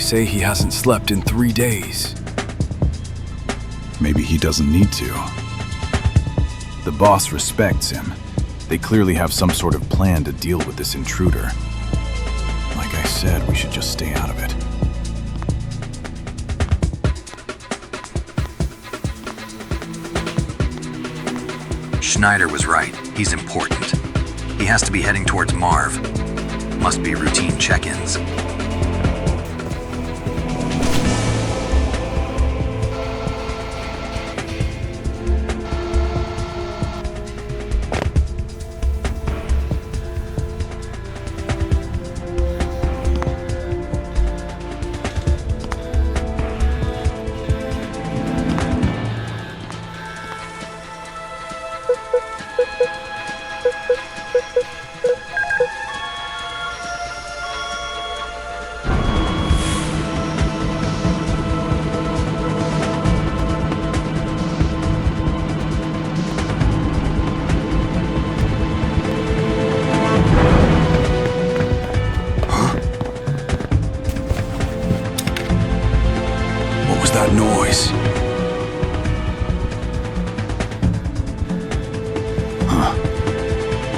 say he hasn't slept in 3 days. Maybe he doesn't need to. The boss respects him. They clearly have some sort of plan to deal with this intruder. Like I said, we should just stay out of it. Schneider was right. He's important. He has to be heading towards Marv. Must be routine check-ins. That noise.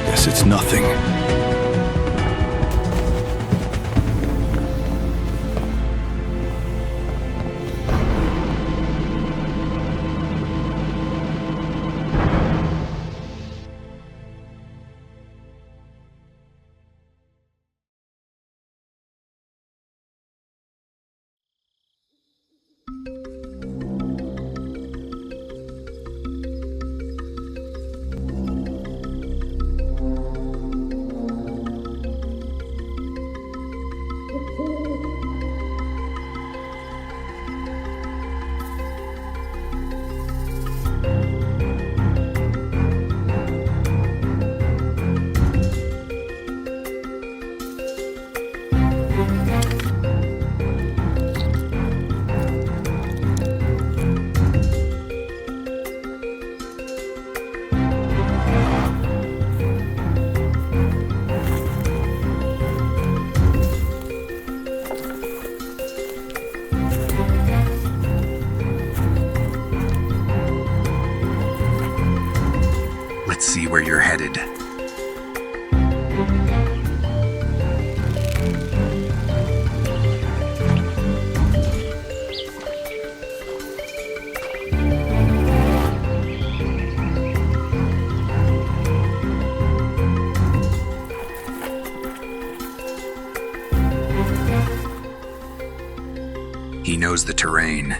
Guess it's nothing. Let's see where you're headed. He knows the terrain.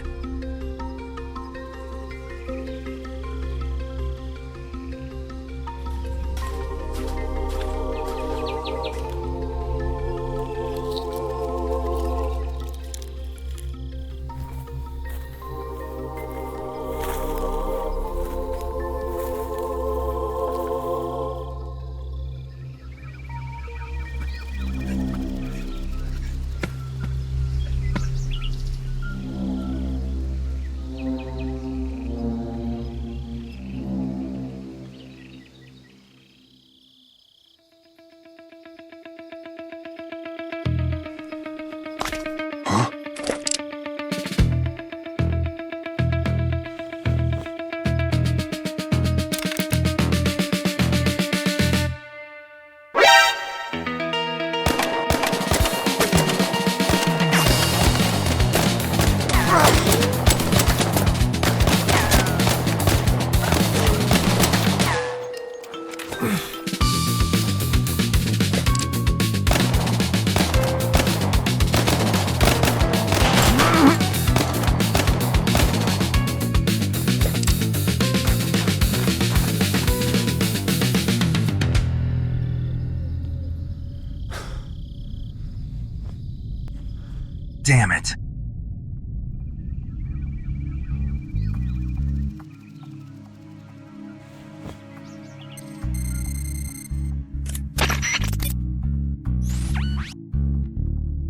Damn it.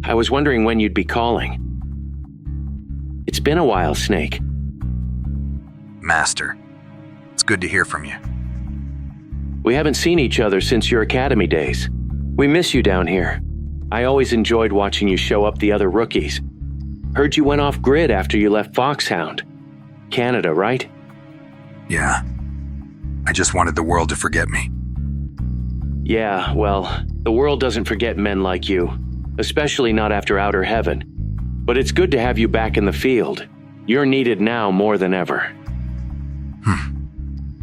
I was wondering when you'd be calling. It's been a while, Snake. Master, it's good to hear from you. We haven't seen each other since your academy days. We miss you down here. I always enjoyed watching you show up the other rookies. Heard you went off grid after you left Foxhound. Canada, right? Yeah. I just wanted the world to forget me. Yeah, well, the world doesn't forget men like you, especially not after Outer Heaven. But it's good to have you back in the field. You're needed now more than ever.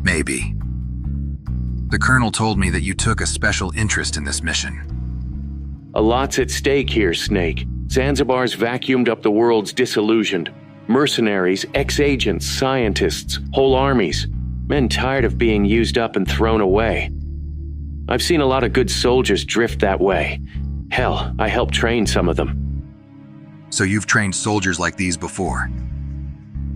Maybe. The Colonel told me that you took a special interest in this mission. A lot's at stake here, Snake. Zanzibar's vacuumed up the world's disillusioned. Mercenaries, ex-agents, scientists, whole armies. Men tired of being used up and thrown away. I've seen a lot of good soldiers drift that way. Hell, I helped train some of them. So you've trained soldiers like these before.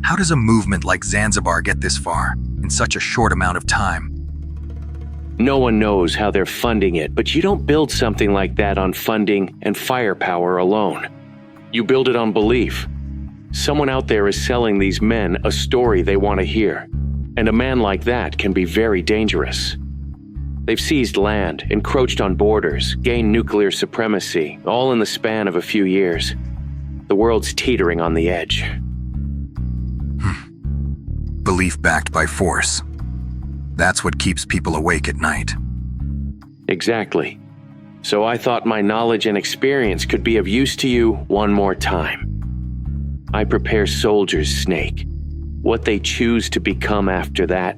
How does a movement like Zanzibar get this far in such a short amount of time? No one knows how they're funding it, but you don't build something like that on funding and firepower alone. You build it on belief. Someone out there is selling these men a story they want to hear, and a man like that can be very dangerous. They've seized land, encroached on borders, gained nuclear supremacy, all in the span of a few years. The world's teetering on the edge. Belief backed by force. That's what keeps people awake at night. Exactly. So I thought my knowledge and experience could be of use to you one more time. I prepare soldiers, Snake. What they choose to become after that,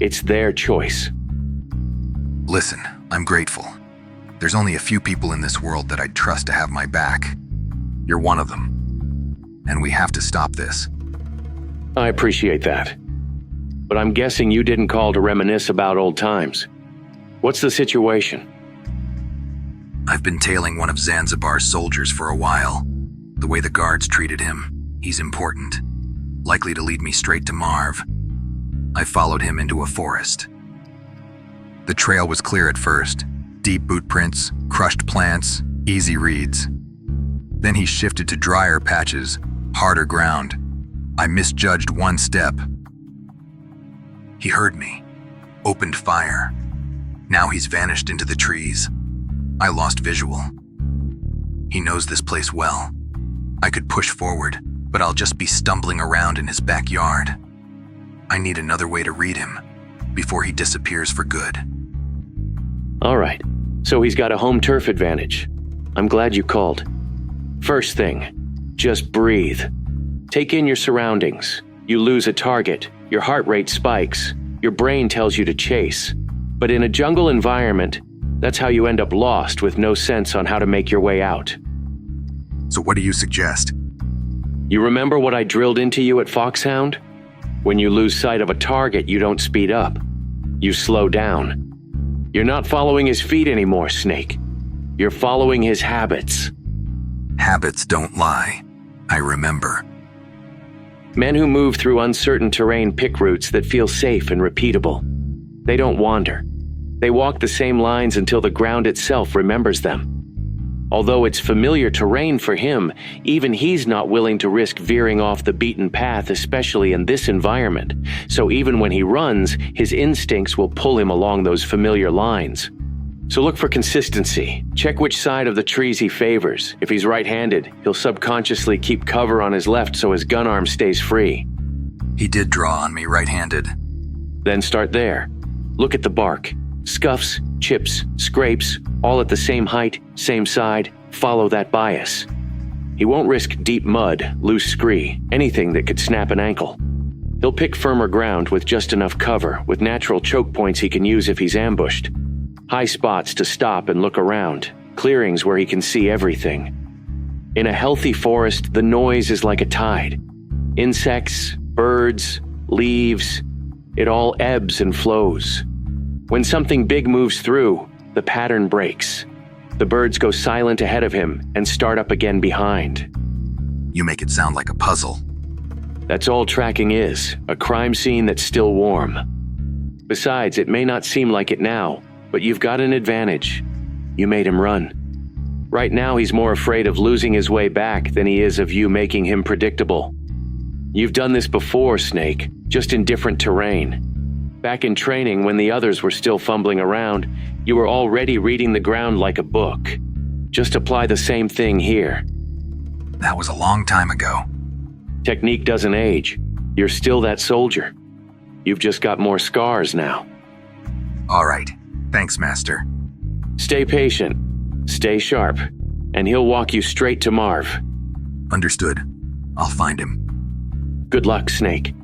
it's their choice. Listen, I'm grateful. There's only a few people in this world that I'd trust to have my back. You're one of them. And we have to stop this. I appreciate that. But I'm guessing you didn't call to reminisce about old times. What's the situation? I've been tailing one of Zanzibar's soldiers for a while. The way the guards treated him, he's important. Likely to lead me straight to Marv. I followed him into a forest. The trail was clear at first. Deep boot prints, crushed plants, easy reeds. Then he shifted to drier patches, harder ground. I misjudged one step. He heard me, opened fire. Now he's vanished into the trees. I lost visual. He knows this place well. I could push forward, but I'll just be stumbling around in his backyard. I need another way to read him before he disappears for good. All right, so he's got a home turf advantage. I'm glad you called. First thing, just breathe. Take in your surroundings. You lose a target, your heart rate spikes, your brain tells you to chase. But in a jungle environment, that's how you end up lost with no sense on how to make your way out. So what do you suggest? You remember what I drilled into you at Foxhound? When you lose sight of a target, you don't speed up. You slow down. You're not following his feet anymore, Snake. You're following his habits. Habits don't lie. I remember. Men who move through uncertain terrain pick routes that feel safe and repeatable. They don't wander. They walk the same lines until the ground itself remembers them. Although it's familiar terrain for him, even he's not willing to risk veering off the beaten path, especially in this environment. So even when he runs, his instincts will pull him along those familiar lines. So look for consistency. Check which side of the trees he favors. If he's right-handed, he'll subconsciously keep cover on his left so his gun arm stays free. He did draw on me right-handed. Then start there. Look at the bark. Scuffs, chips, scrapes, all at the same height, same side. Follow that bias. He won't risk deep mud, loose scree, anything that could snap an ankle. He'll pick firmer ground with just enough cover, with natural choke points he can use if he's ambushed. High spots to stop and look around, clearings where he can see everything. In a healthy forest, the noise is like a tide. Insects, birds, leaves, it all ebbs and flows. When something big moves through, the pattern breaks. The birds go silent ahead of him and start up again behind. You make it sound like a puzzle. That's all tracking is, a crime scene that's still warm. Besides, it may not seem like it now, but you've got an advantage. You made him run. Right now, he's more afraid of losing his way back than he is of you making him predictable. You've done this before, Snake, just in different terrain. Back in training, when the others were still fumbling around, you were already reading the ground like a book. Just apply the same thing here. That was a long time ago. Technique doesn't age. You're still that soldier. You've just got more scars now. All right. Thanks, Master. Stay patient, stay sharp, and he'll walk you straight to Marv. Understood. I'll find him. Good luck, Snake.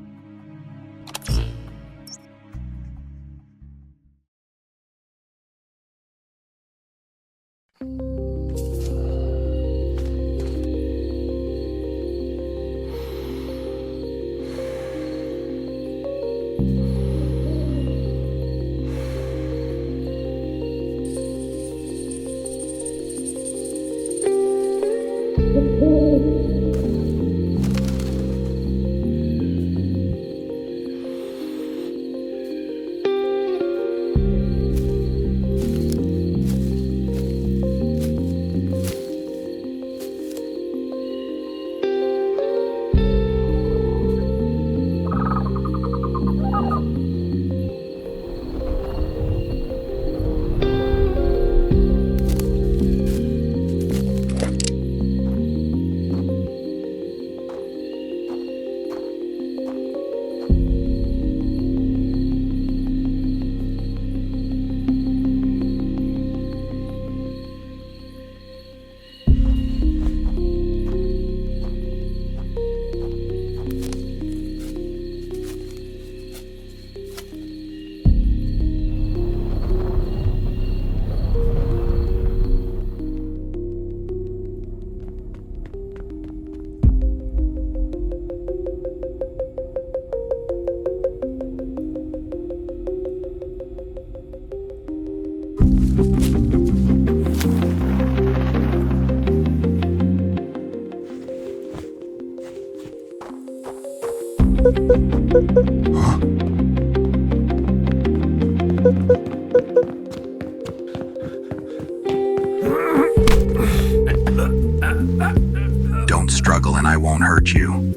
Don't struggle and I won't hurt you.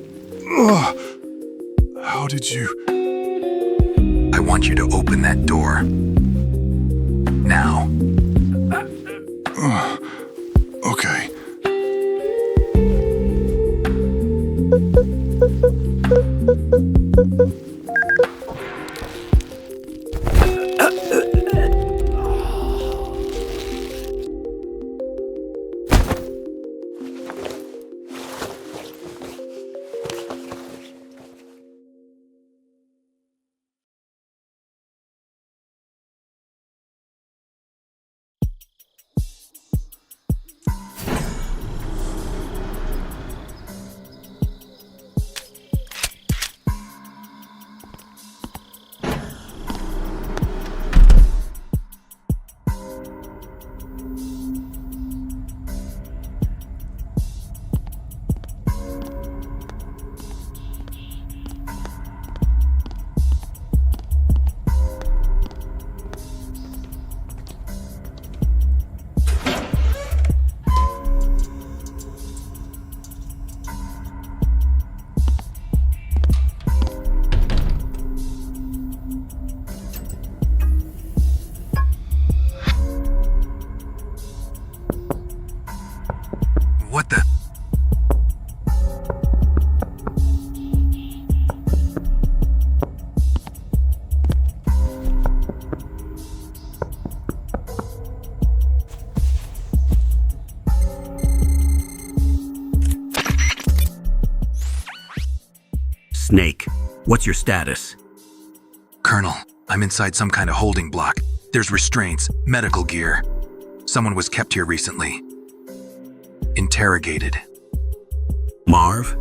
How did you... I want you to open that door. Now. Okay. What the? Snake, what's your status? Colonel, I'm inside some kind of holding block. There's restraints, medical gear. Someone was kept here recently. Interrogated. Marv?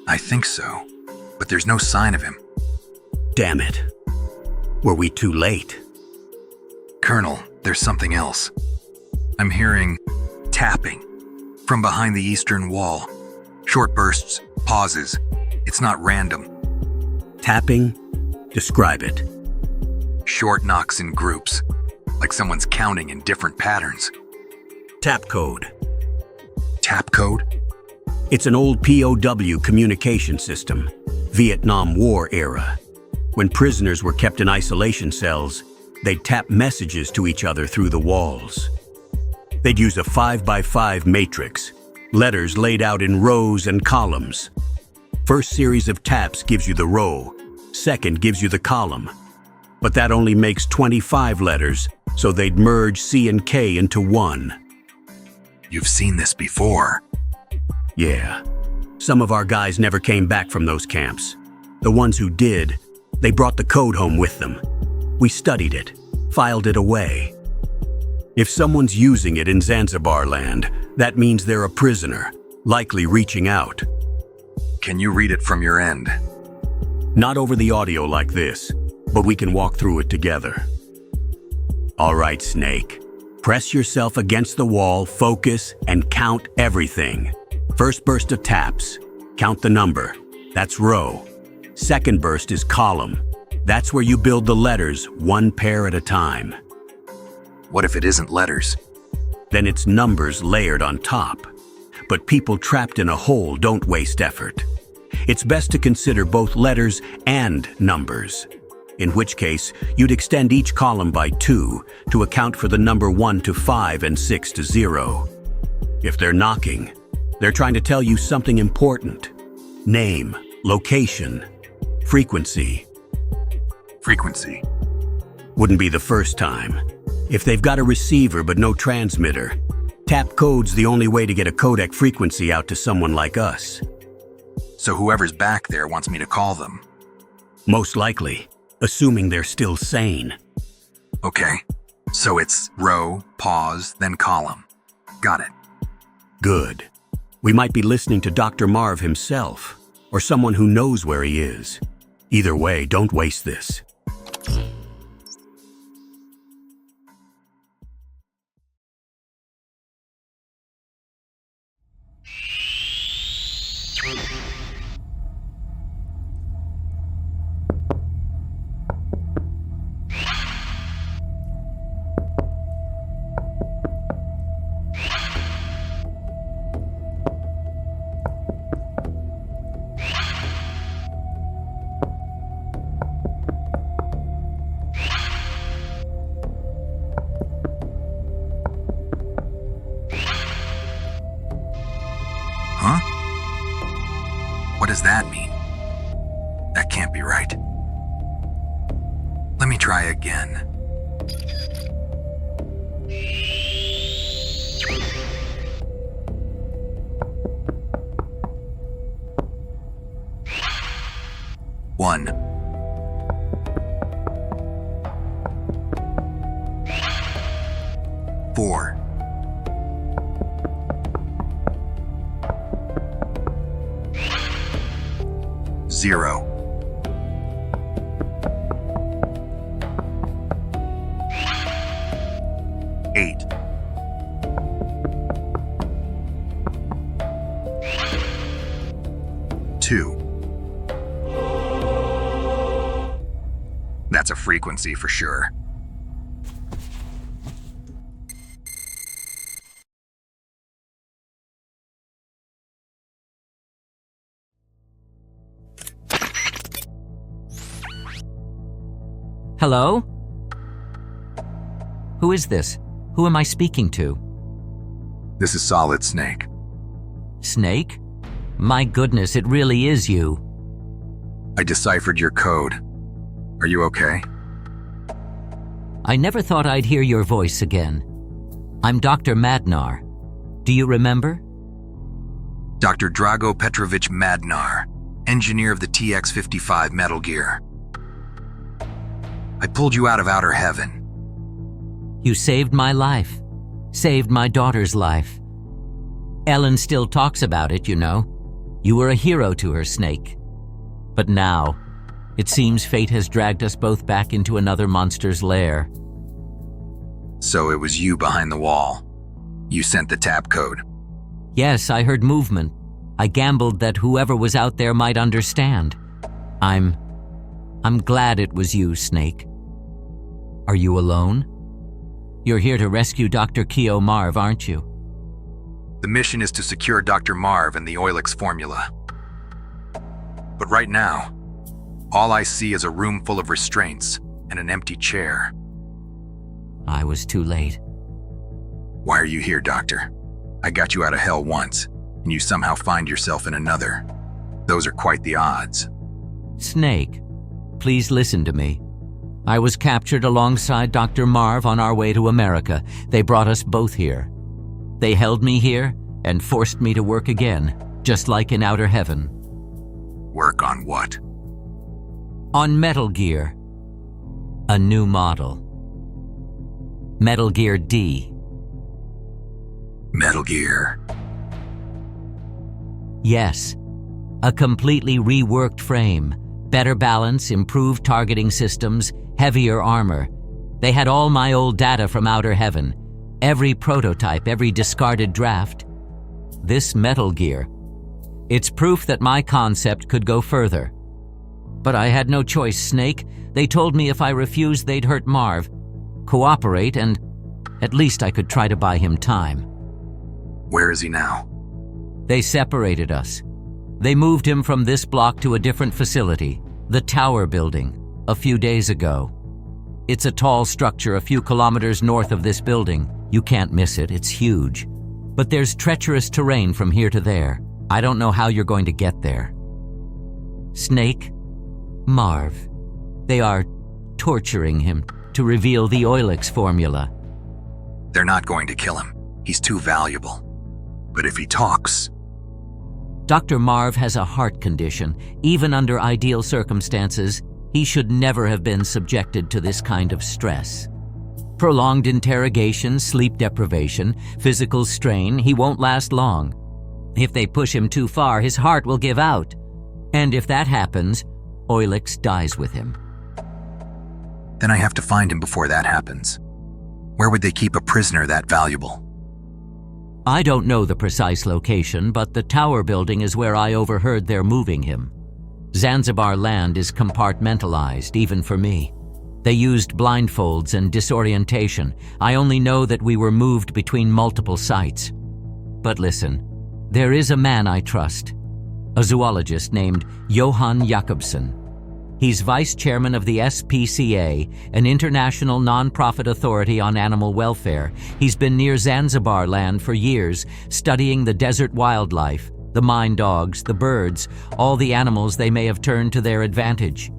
I think so, but there's no sign of him. Damn it. Were we too late? Colonel, there's something else. I'm hearing tapping from behind the eastern wall. Short bursts, pauses. It's not random. Tapping? Describe it. Short knocks in groups, like someone's counting in different patterns. Tap code. Tap code? It's an old POW communication system, Vietnam War era. When prisoners were kept in isolation cells, they'd tap messages to each other through the walls. They'd use a 5x5 matrix, letters laid out in rows and columns. First series of taps gives you the row, second gives you the column. But that only makes 25 letters, so they'd merge C and K into one. You've seen this before. Yeah. Some of our guys never came back from those camps. The ones who did, they brought the code home with them. We studied it, filed it away. If someone's using it in Zanzibar Land, that means they're a prisoner, likely reaching out. Can you read it from your end? Not over the audio like this, but we can walk through it together. All right, Snake. Press yourself against the wall, focus, and count everything. First burst of taps. Count the number. That's row. Second burst is column. That's where you build the letters, one pair at a time. What if it isn't letters? Then it's numbers layered on top. But people trapped in a hole don't waste effort. It's best to consider both letters and numbers. In which case, you'd extend each column by 2 to account for the number 1 to 5 and 6 to 0. If they're knocking, they're trying to tell you something important. Name, location, frequency. Frequency. Wouldn't be the first time. If they've got a receiver but no transmitter, tap code's the only way to get a codec frequency out to someone like us. So whoever's back there wants me to call them. Most likely, assuming they're still sane. Okay, so it's row, pause, then column. Got it. Good. We might be listening to Dr. Marv himself, or someone who knows where he is. Either way, don't waste this. Huh? What does that mean? That can't be right. Let me try again. One. Four. Zero. Eight. Two. That's a frequency for sure. Hello? Who is this? Who am I speaking to? This is Solid Snake. Snake? My goodness, it really is you. I deciphered your code. Are you okay? I never thought I'd hear your voice again. I'm Dr. Madnar. Do you remember? Dr. Drago Petrovich Madnar, engineer of the TX-55 Metal Gear. I pulled you out of outer heaven. You saved my life. Saved my daughter's life. Ellen still talks about it, you know. You were a hero to her, Snake. But now, it seems fate has dragged us both back into another monster's lair. So it was you behind the wall. You sent the tap code. Yes, I heard movement. I gambled that whoever was out there might understand. I'm glad it was you, Snake. Are you alone? You're here to rescue Dr. Keo Marv, aren't you? The mission is to secure Dr. Marv and the Oilix formula. But right now, all I see is a room full of restraints and an empty chair. I was too late. Why are you here, Doctor? I got you out of hell once. and you somehow find yourself in another. Those are quite the odds. Snake, please listen to me. I was captured alongside Dr. Marv on our way to America. They brought us both here. They held me here and forced me to work again, just like in Outer Heaven. Work on what? On Metal Gear. A new model. Metal Gear D. Metal Gear. Yes. A completely reworked frame. Better balance, improved targeting systems, heavier armor. They had all my old data from Outer Heaven. Every prototype, every discarded draft. This Metal Gear. It's proof that my concept could go further. But I had no choice, Snake. They told me if I refused, they'd hurt Marv. Cooperate, and at least I could try to buy him time. Where is he now? They separated us. They moved him from this block to a different facility, the Tower Building, a few days ago. It's a tall structure a few kilometers north of this building. You can't miss it, it's huge. But there's treacherous terrain from here to there. I don't know how you're going to get there. Snake, Marv, they are torturing him to reveal the Oilix formula. They're not going to kill him. He's too valuable. But if he talks... Dr. Marv has a heart condition. Even under ideal circumstances, he should never have been subjected to this kind of stress. Prolonged interrogation, sleep deprivation, physical strain, he won't last long. If they push him too far, his heart will give out. And if that happens, Oilix dies with him. Then I have to find him before that happens. Where would they keep a prisoner that valuable? I don't know the precise location, but the Tower Building is where I overheard they're moving him. Zanzibar Land is compartmentalized, even for me. They used blindfolds and disorientation. I only know that we were moved between multiple sites. But listen, there is a man I trust, a zoologist named Johan Jakobsen. He's vice chairman of the SPCA, an international non-profit authority on animal welfare. He's been near Zanzibar Land for years, studying the desert wildlife, the mine dogs, the birds, all the animals they may have turned to their advantage.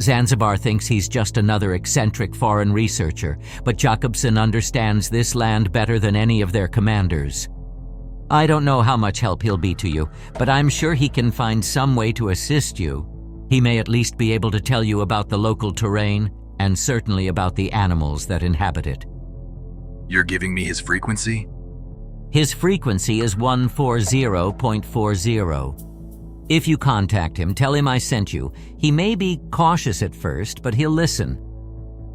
Zanzibar thinks he's just another eccentric foreign researcher, but Jakobsen understands this land better than any of their commanders. I don't know how much help he'll be to you, but I'm sure he can find some way to assist you. He may at least be able to tell you about the local terrain, and certainly about the animals that inhabit it. You're giving me his frequency? His frequency is 140.40. If you contact him, tell him I sent you. He may be cautious at first, but he'll listen.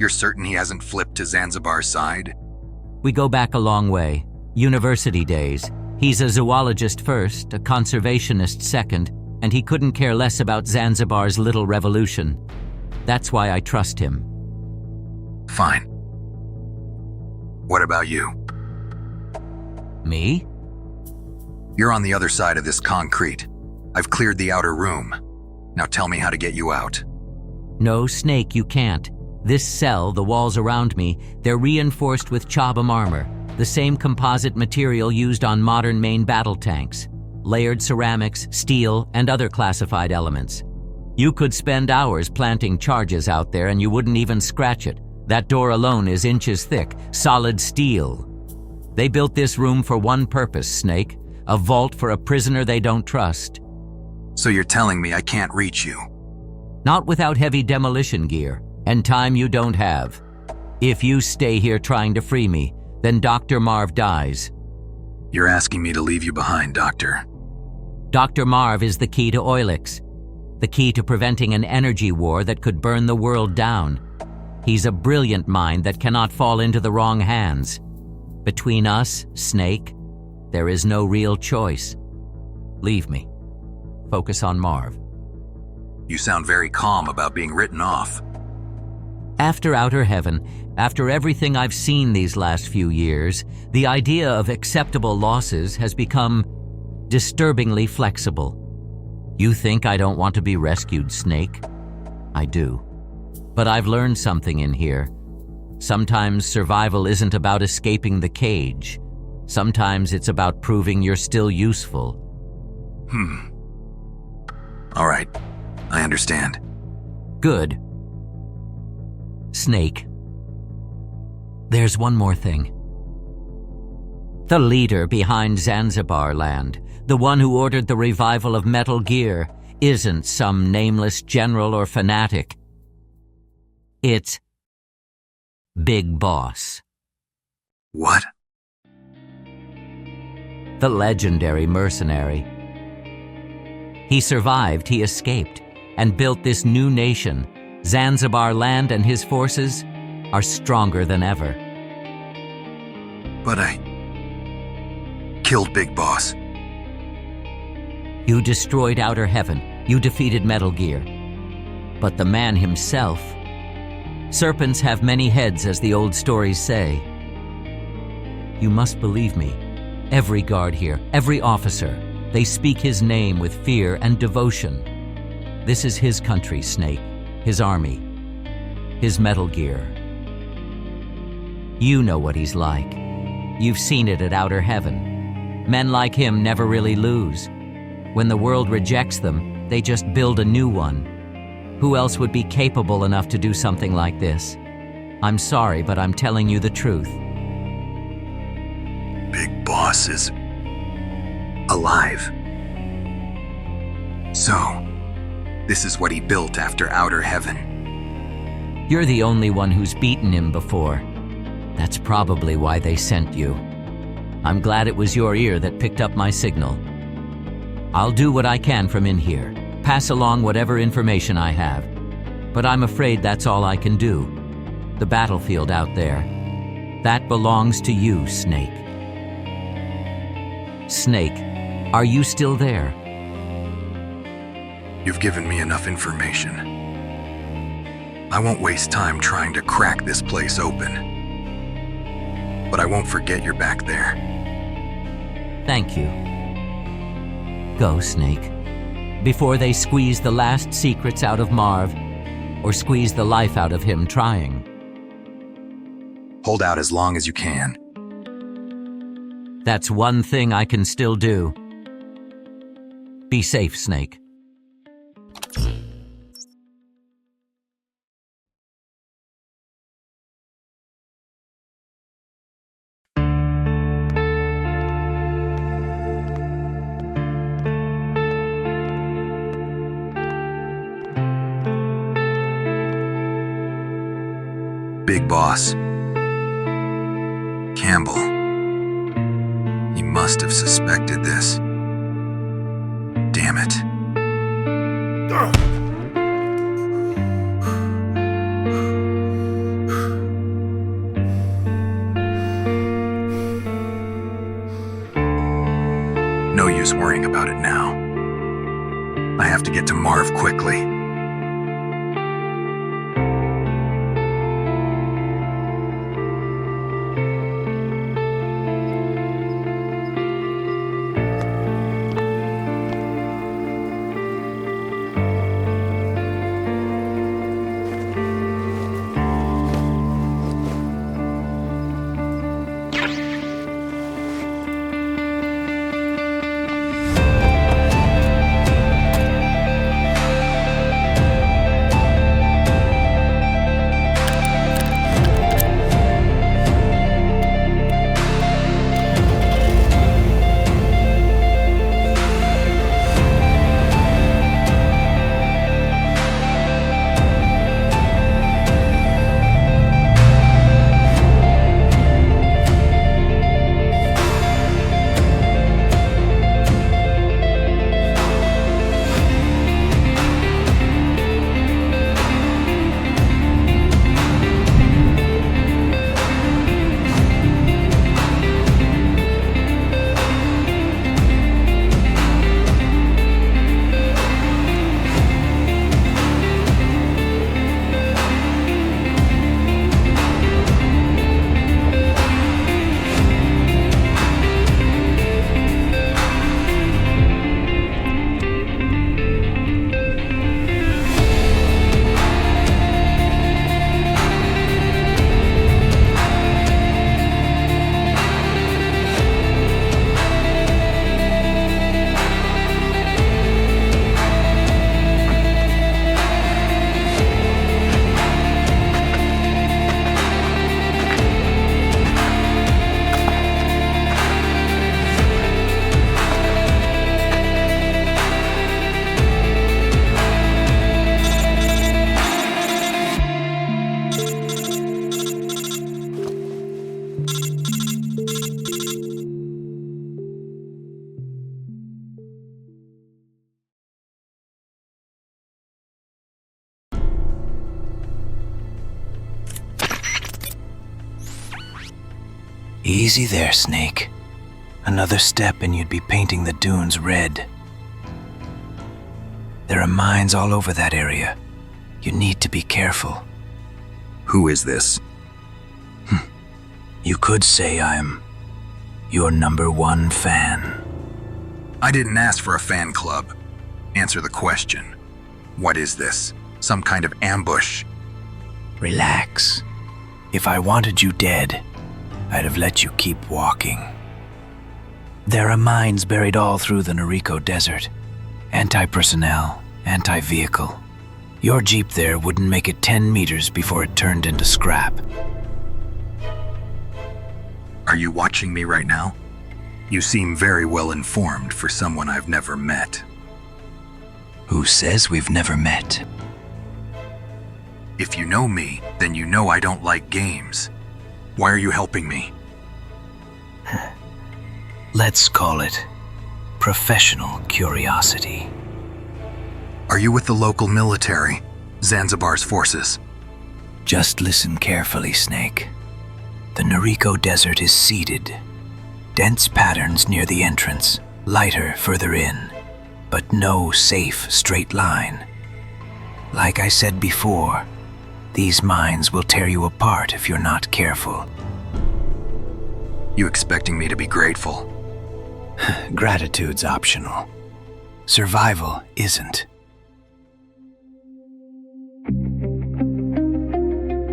You're certain he hasn't flipped to Zanzibar's side? We go back a long way. University days. He's a zoologist first, a conservationist second, and he couldn't care less about Zanzibar's little revolution. That's why I trust him. Fine. What about you? Me? You're on the other side of this concrete. I've cleared the outer room. Now tell me how to get you out. No, Snake, you can't. This cell, the walls around me, they're reinforced with Chabam armor, the same composite material used on modern main battle tanks. Layered ceramics, steel, and other classified elements. You could spend hours planting charges out there and you wouldn't even scratch it. That door alone is inches thick, solid steel. They built this room for one purpose, Snake, a vault for a prisoner they don't trust. So you're telling me I can't reach you? Not without heavy demolition gear, and time you don't have. If you stay here trying to free me, then Dr. Marv dies. You're asking me to leave you behind, Doctor. Dr. Marv is the key to Oilix, the key to preventing an energy war that could burn the world down. He's a brilliant mind that cannot fall into the wrong hands. Between us, Snake, there is no real choice. Leave me. Focus on Marv. You sound very calm about being written off. After Outer Heaven, after everything I've seen these last few years, the idea of acceptable losses has become disturbingly flexible. You think I don't want to be rescued, Snake? I do. But I've learned something in here. Sometimes survival isn't about escaping the cage. Sometimes it's about proving you're still useful. All right, I understand. Good. Snake. There's one more thing. The leader behind Zanzibar Land, the one who ordered the revival of Metal Gear, isn't some nameless general or fanatic. It's Big Boss. What? The legendary mercenary. He survived, he escaped, and built this new nation. Zanzibar Land and his forces are stronger than ever. But I killed Big Boss. You destroyed Outer Heaven. You defeated Metal Gear. But the man himself... Serpents have many heads, as the old stories say. You must believe me. Every guard here, every officer, they speak his name with fear and devotion. This is his country, Snake, his army, his Metal Gear. You know what he's like. You've seen it at Outer Heaven. Men like him never really lose. When the world rejects them, they just build a new one. Who else would be capable enough to do something like this? I'm sorry, but I'm telling you the truth. Big Boss is alive. So, this is what he built after Outer Heaven. You're the only one who's beaten him before. That's probably why they sent you. I'm glad it was your ear that picked up my signal. I'll do what I can from in here, pass along whatever information I have. But I'm afraid that's all I can do. The battlefield out there, that belongs to you, Snake. Snake, are you still there? You've given me enough information. I won't waste time trying to crack this place open. But I won't forget you're back there. Thank you. Go, Snake. Before they squeeze the last secrets out of Marv, or squeeze the life out of him trying. Hold out as long as you can. That's one thing I can still do. Be safe, Snake. Big Boss. Campbell. He must have suspected this. Damn it. No use worrying about it now. I have to get to Marv quickly. Easy there, Snake. Another step and you'd be painting the dunes red. There are mines all over that area. You need to be careful. Who is this? You could say I'm your #1 fan. I didn't ask for a fan club. Answer the question. What is this? Some kind of ambush? Relax. If I wanted you dead, I'd have let you keep walking. There are mines buried all through the Noriko Desert. Anti-personnel, anti-vehicle. Your Jeep there wouldn't make it 10 meters before it turned into scrap. Are you watching me right now? You seem very well informed for someone I've never met. Who says we've never met? If you know me, then you know I don't like games. Why are you helping me? Let's call it professional curiosity. Are you with the local military, Zanzibar's forces? Just listen carefully, Snake. The Noriko Desert is seeded. Dense patterns near the entrance, lighter further in, but no safe straight line. Like I said before, these mines will tear you apart if you're not careful. You expecting me to be grateful? Gratitude's optional. Survival isn't.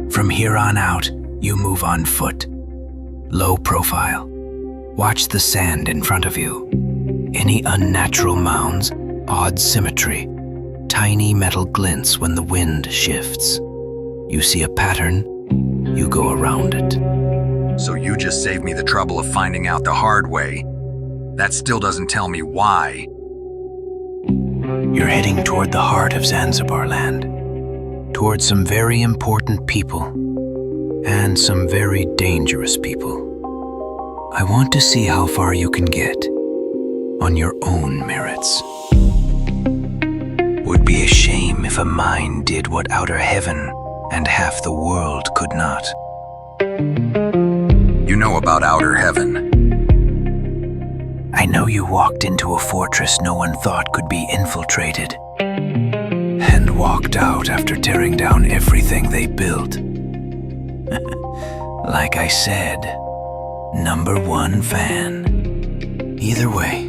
From here on out, you move on foot. Low profile. Watch the sand in front of you. Any unnatural mounds, odd symmetry, tiny metal glints when the wind shifts. You see a pattern, you go around it. So you just saved me the trouble of finding out the hard way. That still doesn't tell me why. You're heading toward the heart of Zanzibar Land. Toward some very important people. And some very dangerous people. I want to see how far you can get. On your own merits. Would be a shame if a mind did what outer heaven and half the world could not. You know about outer heaven. I know you walked into a fortress no one thought could be infiltrated. And walked out after tearing down everything they built. Like I said, #1 fan. Either way,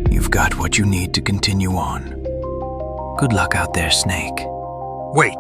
you've got what you need to continue on. Good luck out there, Snake. Wait.